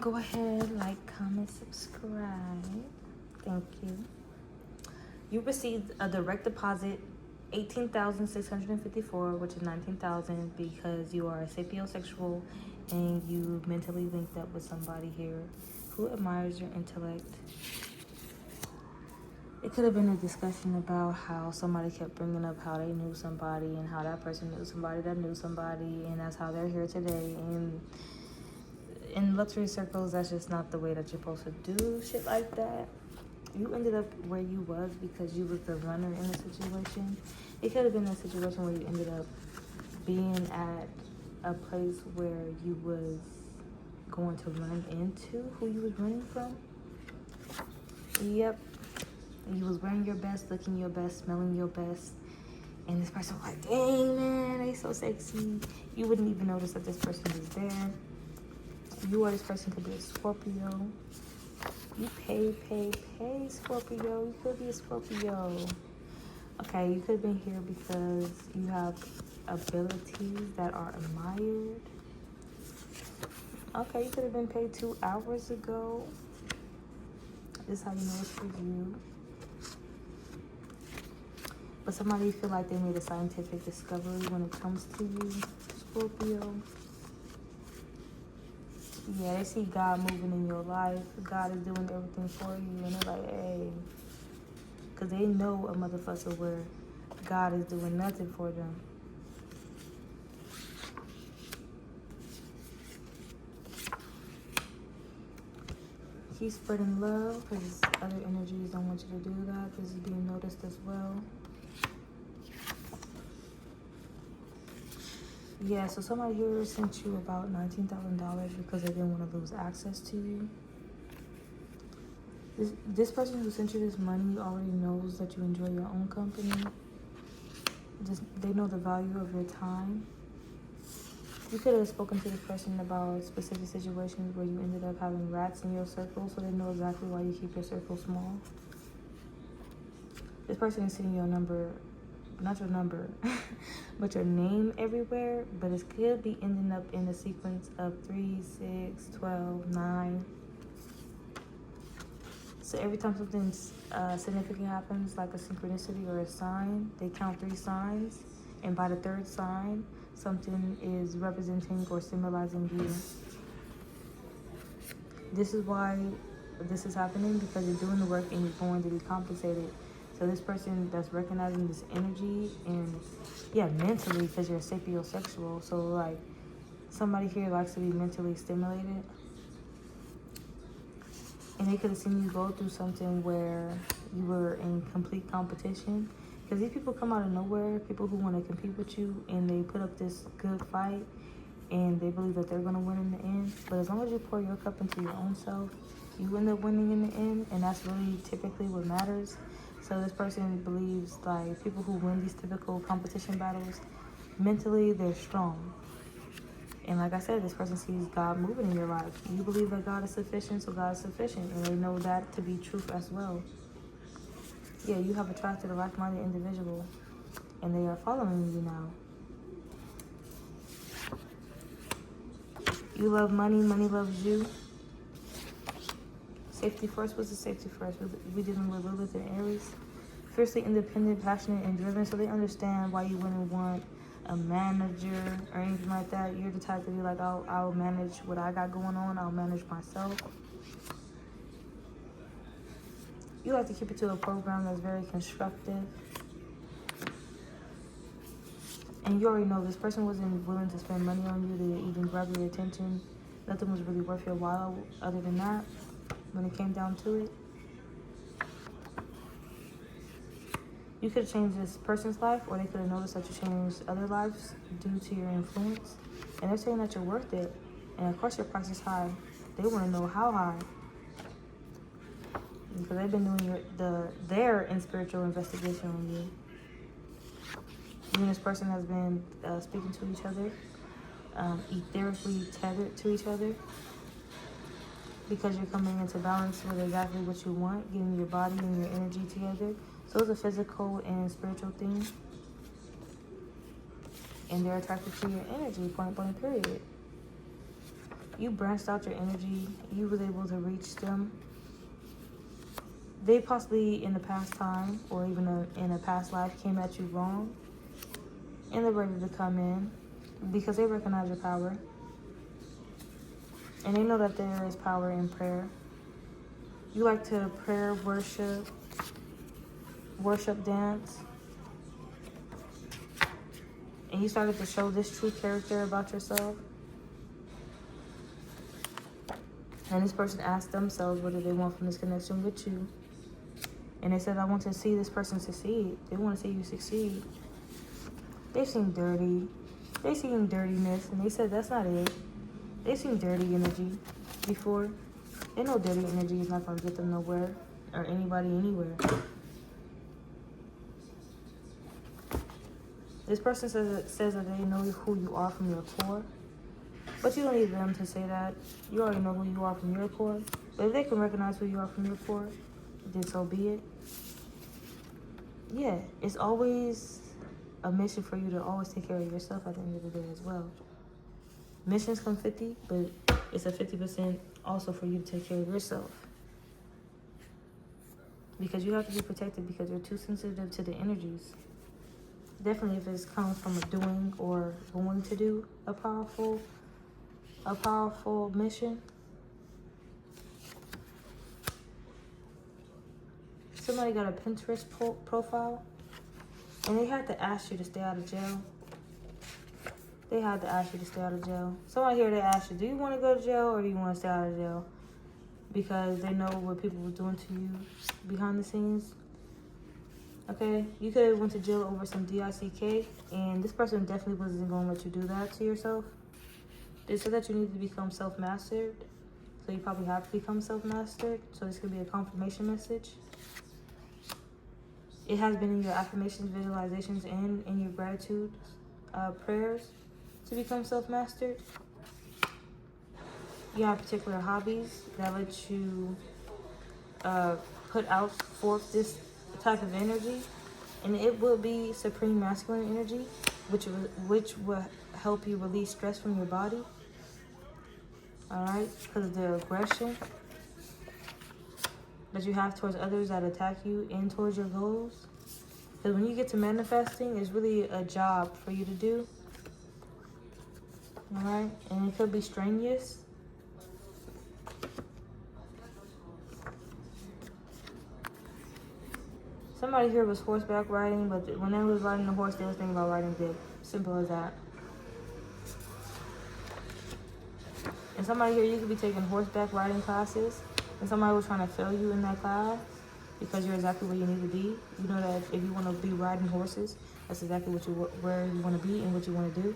Go ahead, like, comment, subscribe. Thank you. You received a direct deposit, 18,654, which is 19,000, because you are sapiosexual and you mentally linked up with somebody here who admires your intellect. It could have been a discussion about how somebody kept bringing up how they knew somebody and how that person knew somebody that knew somebody, and that's how they're here today. And in luxury circles, that's just not the way that you're supposed to do shit like that. You ended up where you was because you was the runner in the situation. It could have been a situation where you ended up being at a place where you was going to run into who you was running from. Yep. You was wearing your best, looking your best, smelling your best. And this person was like, dang, man, they so sexy. You wouldn't even notice that this person was there. You or this person could be a Scorpio. You pay, Scorpio. You could be a Scorpio. Okay, you could have been here because you have abilities that are admired. Okay, you could have been paid 2 hours ago. This is how you know it's for you. But somebody feel like they made a scientific discovery when it comes to you, Scorpio. Yeah, they see God moving in your life. God is doing everything for you. And they're like, hey. Because they know a motherfucker where God is doing nothing for them. Keep spreading love because other energies don't want you to do that. This is being noticed as well. Yeah, so somebody here sent you about $19,000 because they didn't want to lose access to you. This person who sent you this money already knows that you enjoy your own company. They know the value of your time. You could have spoken to this person about specific situations where you ended up having rats in your circle, so they know exactly why you keep your circle small. This person is seeing your number, not your number, but your name everywhere, but it could be ending up in a sequence of 3, 6, 12, 9. So every time something significant happens, like a synchronicity or a sign, they count 3 signs, and by the 3rd sign, something is representing or symbolizing you. This is why this is happening, because you're doing the work and you're going to be compensated. So this person that's recognizing this energy, and yeah, mentally, because you're sapiosexual, so like somebody here likes to be mentally stimulated, and they could have seen you go through something where you were in complete competition, because these people come out of nowhere, people who want to compete with you, and they put up this good fight and they believe that they're going to win in the end. But as long as you pour your cup into your own self, you end up winning in the end, and that's really typically what matters. So this person believes like people who win these typical competition battles, mentally they're strong. And like I said, this person sees God moving in your life. You believe that God is sufficient, so God is sufficient, and they know that to be true as well. Yeah, you have attracted a like-minded individual, and they are following you now. You love money, money loves you. Safety first. What's the safety first? We dealing with Lilith and Aries. Fiercely independent, passionate, and driven, so they understand why you wouldn't want a manager or anything like that. You're the type to be like, I'll manage what I got going on. I'll manage myself. You like to keep it to a program that's very constructive. And you already know this person wasn't willing to spend money on you to even grab your attention. Nothing was really worth your while other than that when it came down to it. You could have changed this person's life, or they could have noticed that you changed other lives due to your influence. And they're saying that you're worth it. And of course your price is high. They want to know how high. Because they've been doing their spiritual investigation on you. You and this person has been speaking to each other, etherically tethered to each other, because you're coming into balance with exactly what you want, getting your body and your energy together. So it's a physical and spiritual thing. And they're attracted to your energy, point blank, period. You branched out your energy. You was able to reach them. They possibly in the past time or even in a past life came at you wrong. And they're ready to come in because they recognize your power. And they know that there is power in prayer. You like to prayer, worship, dance. And you started to show this true character about yourself. And this person asked themselves what do they want from this connection with you. And they said, I want to see this person succeed. They want to see you succeed. They seem dirty. They seen dirtiness. And they said, that's not it. They seen dirty energy before. They know dirty energy is not going to get them nowhere or anybody anywhere. This person says that they know who you are from your core. But you don't need them to say that. You already know who you are from your core. But if they can recognize who you are from your core, then so be it. Yeah, it's always a mission for you to always take care of yourself at the end of the day as well. Missions come 50, but it's a 50% also for you to take care of yourself. Because you have to be protected because you're too sensitive to the energies. Definitely if it comes from a doing or going to do a powerful mission. Somebody got a Pinterest profile and they had to ask you to stay out of jail. They had to ask you to stay out of jail. Somebody here, they asked you, do you want to go to jail or do you want to stay out of jail? Because they know what people were doing to you behind the scenes. Okay, you could have went to jail over some DICK, and this person definitely wasn't going to let you do that to yourself. They said that you need to become self-mastered, so you probably have to become self-mastered. So this could be a confirmation message. It has been in your affirmations, visualizations, and in your gratitude prayers to become self-mastered. You have particular hobbies that let you put out forth this type of energy, and it will be supreme masculine energy, which will help you release stress from your body. All right, because of the aggression that you have towards others that attack you and towards your goals. Because when you get to manifesting, it's really a job for you to do. All right, and it could be strenuous. Somebody here was horseback riding, but when they was riding the horse, they was thinking about riding dick. Simple as that. And somebody here, you could be taking horseback riding classes, and somebody was trying to fail you in that class because you're exactly where you need to be. You know that if you want to be riding horses, that's exactly where you want to be and what you want to do.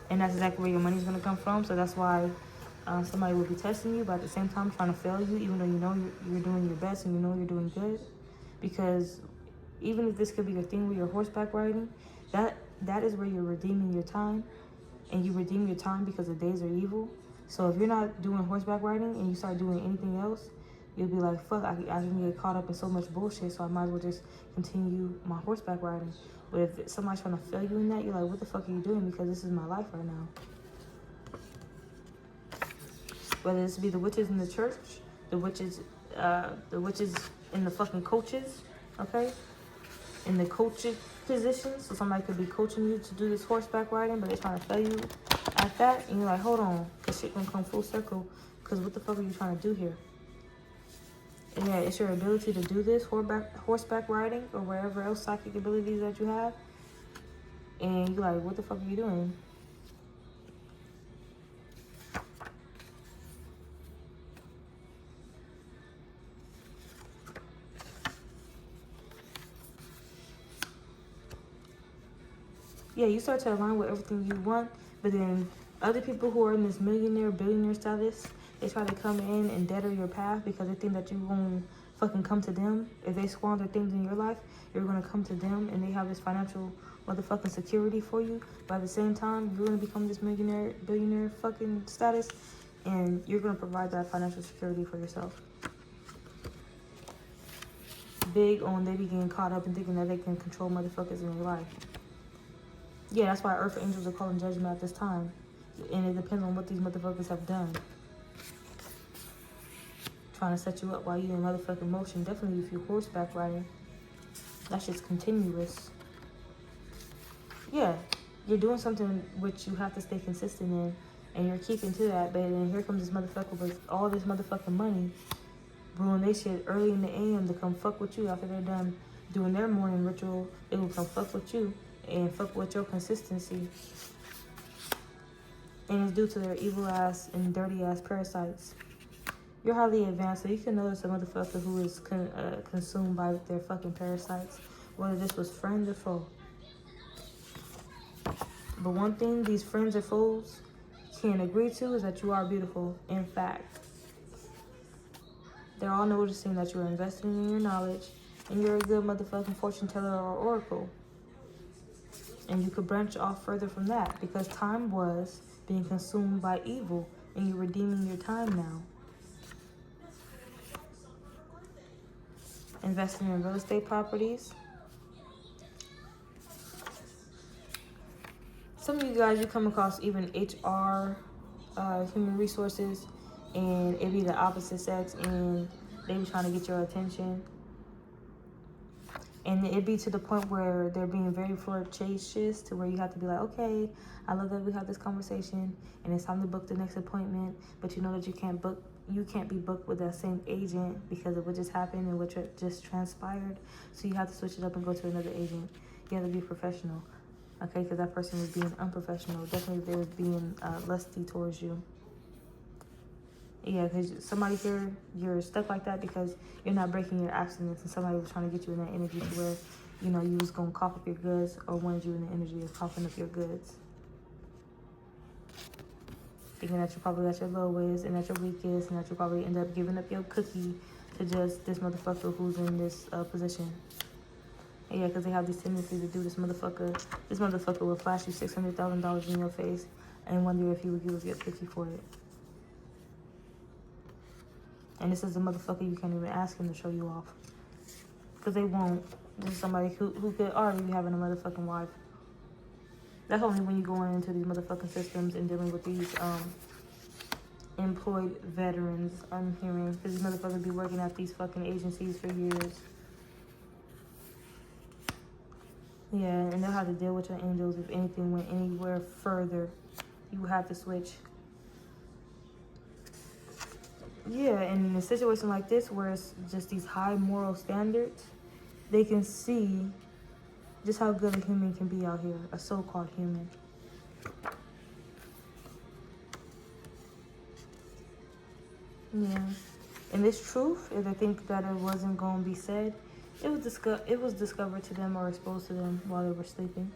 And that's exactly where your money's going to come from. So that's why somebody will be testing you, but at the same time trying to fail you, even though you know you're doing your best and you know you're doing good. Because even if this could be your thing where you're horseback riding, that is where you're redeeming your time. And you redeem your time because the days are evil. So if you're not doing horseback riding and you start doing anything else, you'll be like, fuck, I can get caught up in so much bullshit, so I might as well just continue my horseback riding. But if somebody's trying to fail you in that, you're like, what the fuck are you doing? Because this is my life right now. Whether this be the witches in the church, the witches in the fucking coaches, okay? In the coaching positions. So somebody could be coaching you to do this horseback riding, but they're trying to fail you at that. And you're like, hold on, because shit gonna come full circle. Because what the fuck are you trying to do here? And yeah, it's your ability to do this horseback riding or wherever else psychic abilities that you have. And you're like, what the fuck are you doing? Yeah, you start to align with everything you want, but then other people who are in this millionaire, billionaire status, they try to come in and deader your path because they think that you won't fucking come to them. If they squander things in your life, you're gonna come to them and they have this financial motherfucking security for you. But at the same time, you're gonna become this millionaire, billionaire fucking status, and you're gonna provide that financial security for yourself. Big on they be getting caught up and thinking that they can control motherfuckers in your life. Yeah, that's why Earth Angels are calling judgment at this time. And it depends on what these motherfuckers have done. Trying to set you up while you in motherfucking motion. Definitely if you horseback riding. That shit's continuous. Yeah, you're doing something which you have to stay consistent in, and you're keeping to that, but then here comes this motherfucker with all this motherfucking money, brewing they shit early in the AM to come fuck with you after they're done doing their morning ritual. They will come fuck with you and fuck with your consistency. And it's due to their evil ass and dirty ass parasites. You're highly advanced, so you can notice a motherfucker who is consumed by their fucking parasites, whether this was friend or foe. But one thing these friends or foes can agree to is that you are beautiful. In fact, they're all noticing that you're investing in your knowledge and you're a good motherfucking fortune teller or oracle. And you could branch off further from that because time was being consumed by evil and you're redeeming your time now. Investing in real estate properties. Some of you guys, you come across even HR, human resources, and it be the opposite sex, and they be trying to get your attention. And it be to the point where they're being very flirtatious to where you have to be like, okay, I love that we have this conversation, and it's time to book the next appointment, but you know that you can't be booked with that same agent because of what just happened and what just transpired. So you have to switch it up and go to another agent. You have to be professional. Okay, because that person was being unprofessional. Definitely they was being lusty towards you. Yeah, because somebody here, you're stuck like that because you're not breaking your abstinence and somebody was trying to get you in that energy to where, you know, you was going to cough up your goods or wanted you in the energy of coughing up your goods. Thinking that you probably got your lowest and that you're weakest and that you probably end up giving up your cookie to just this motherfucker who's in this position. Yeah, because they have this tendency to do this motherfucker. This motherfucker will flash you $600,000 in your face and wonder if you would give up your cookie for it. And this is a motherfucker you can't even ask him to show you off. Because they won't. This is somebody who could already be having a motherfucking wife. That's only when you go into these motherfucking systems and dealing with these employed veterans, I'm hearing. Because these motherfuckers be working at these fucking agencies for years. Yeah, and they'll have to deal with your angels if anything went anywhere further. You would have to switch. Yeah, and in a situation like this where it's just these high moral standards, they can see just how good a human can be out here, a so-called human. Yeah, and this truth, if they think that it wasn't going to be said, it was discovered to them or exposed to them while they were sleeping.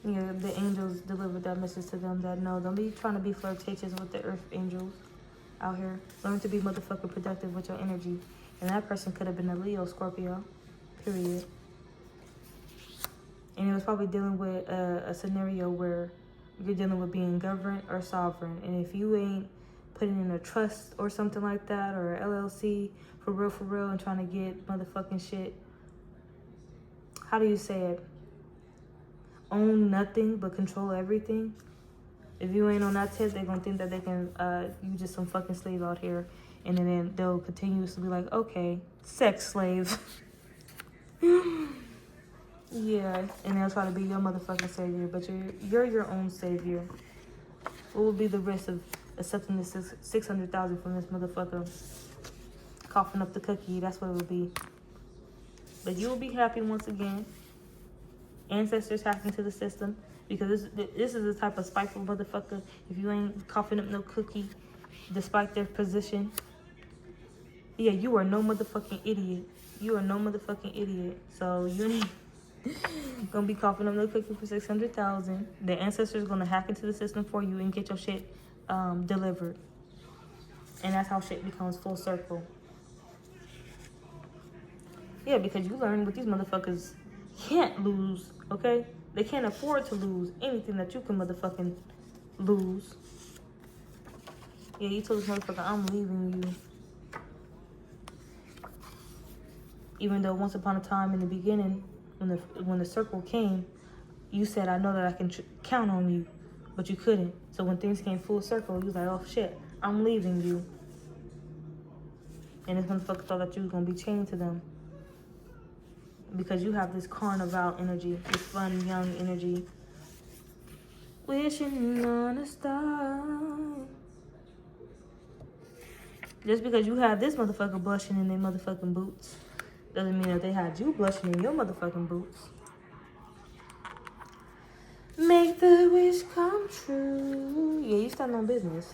Yeah, the angels delivered that message to them that no, don't be trying to be flirtatious with the earth angels out here. Learn to be motherfucking productive with your energy. And that person could have been a Leo, Scorpio, period. And it was probably dealing with a scenario where you're dealing with being governed or sovereign. And if you ain't putting in a trust or something like that, or LLC for real, and trying to get motherfucking shit, how do you say it? Own nothing but control everything. If you ain't on that tip, they're gonna think that they can, you just some fucking slave out here. And then they'll continuously be like, okay, sex slave. Yeah, and they'll try to be your motherfucking savior, but you're your own savior. What would be the risk of accepting this $600,000 from this motherfucker? Coughing up the cookie, that's what it would be. But you will be happy once again. Ancestors hacked into the system because this is the type of spiteful motherfucker. If you ain't coughing up no cookie, despite their position, yeah, you are no motherfucking idiot. You are no motherfucking idiot. So you ain't gonna be coughing up no cookie for $600,000. The ancestors gonna hack into the system for you and get your shit delivered. And that's how shit becomes full circle. Yeah, because you learn what these motherfuckers can't lose, okay? They can't afford to lose anything that you can motherfucking lose. Yeah, you told this motherfucker, I'm leaving you. Even though once upon a time in the beginning, when the circle came, you said, I know that I can count on you. but you couldn't. So when things came full circle, you was like, oh shit, I'm leaving you. And this motherfucker thought that you was gonna be chained to them. Because you have this carnival energy, this fun, young energy. Wishing on a star. Just because you have this motherfucker blushing in their motherfucking boots doesn't mean that they had you blushing in your motherfucking boots. Make the wish come true. Yeah, you stand on business.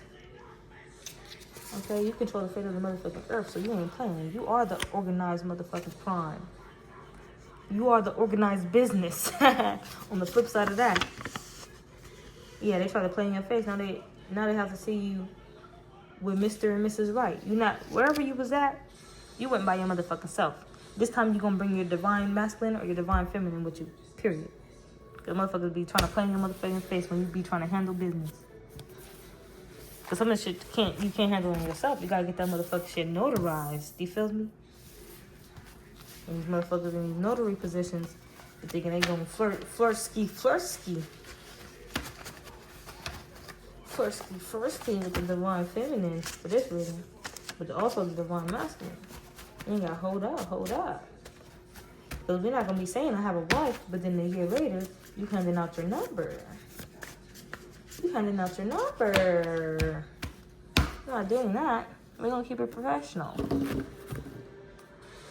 Okay, you control the fate of the motherfucking earth, so you ain't playing. You are the organized motherfucking crime. You are the organized business. On the flip side of that. Yeah, they try to play in your face. Now they have to see you with Mr. and Mrs. Right. You not wherever you was at, you went by your motherfucking self. This time you gonna bring your divine masculine or your divine feminine with you. Period. Cause motherfuckers be trying to play in your motherfucking face when you be trying to handle business. Cause some of the shit you can't handle on yourself. You gotta get that motherfucking shit notarized. Do you feel me? And these motherfuckers in these notary positions, they're thinking they gonna flirsky with the divine feminine for this reason, but also the divine masculine. You ain't gotta hold up. Because we're not gonna be saying I have a wife, but then a year later, you handing out your number. We're not doing that. We're gonna keep it professional.